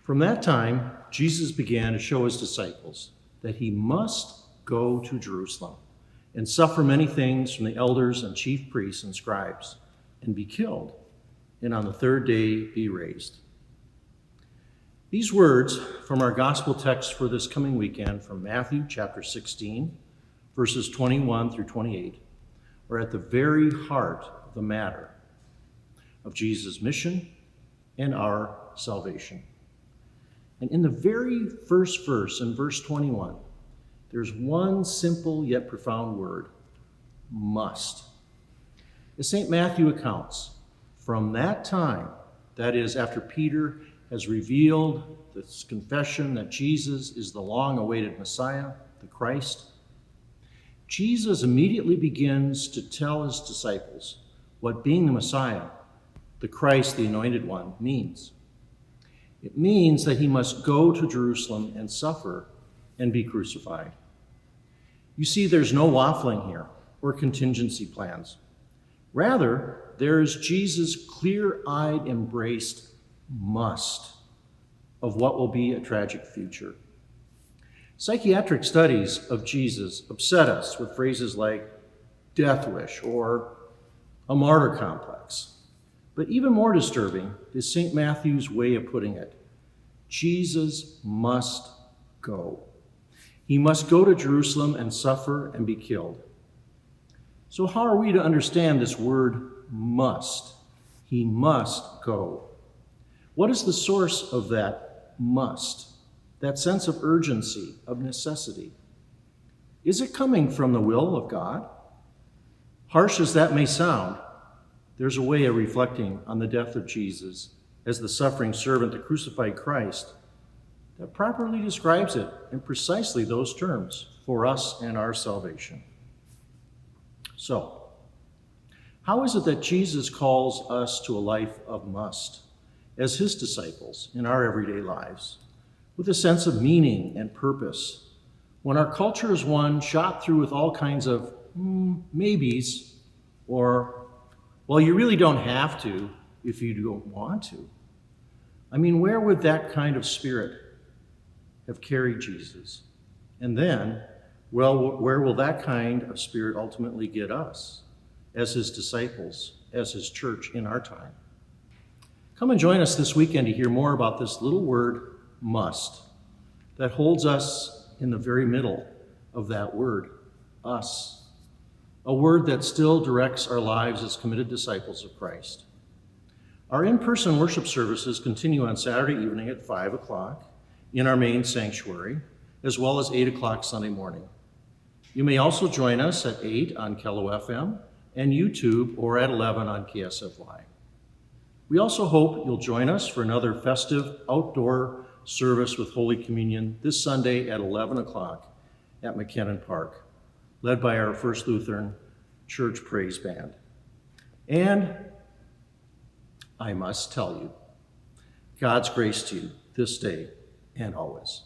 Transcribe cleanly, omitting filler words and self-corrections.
From that time, Jesus began to show his disciples that he must go to Jerusalem and suffer many things from the elders and chief priests and scribes, and be killed, and on the third day be raised. These words from our gospel text for this coming weekend from Matthew chapter 16, verses 21 through 28, are at the very heart of the matter of Jesus' mission and our salvation. And in the very first verse, in verse 21, there's one simple yet profound word: must. As St. Matthew accounts, from that time, that is, after Peter has revealed this confession that Jesus is the long-awaited Messiah, the Christ, Jesus immediately begins to tell his disciples what being the Messiah, the Christ, the Anointed One, means. It means that he must go to Jerusalem and suffer and be crucified. You see, there's no waffling here or contingency plans. Rather, there is Jesus' clear-eyed, embraced must of what will be a tragic future. Psychiatric studies of Jesus upset us with phrases like death wish or a martyr complex. But even more disturbing is St. Matthew's way of putting it. Jesus must go. He must go to Jerusalem and suffer and be killed. So how are we to understand this word must? He must go. What is the source of that must, that sense of urgency, of necessity? Is it coming from the will of God? Harsh as that may sound, there's a way of reflecting on the death of Jesus as the suffering servant, the crucified Christ, that properly describes it in precisely those terms for us and our salvation. So, how is it that Jesus calls us to a life of must as his disciples in our everyday lives, with a sense of meaning and purpose, when our culture is one shot through with all kinds of maybes, or, well, you really don't have to if you don't want to? I mean, where would that kind of spirit have carried Jesus? And then, well, where will that kind of spirit ultimately get us as his disciples, as his church in our time? Come and join us this weekend to hear more about this little word, must, that holds us in the very middle of that word, us, a word that still directs our lives as committed disciples of Christ. Our in-person worship services continue on Saturday evening at 5 o'clock in our main sanctuary, as well as 8 o'clock Sunday morning. You may also join us at 8 on KELO-FM and YouTube, or at 11 on KSFY. We also hope you'll join us for another festive outdoor service with Holy Communion this Sunday at 11 o'clock at McKinnon Park, led by our First Lutheran Church Praise Band. And I must tell you, God's grace to you this day and always.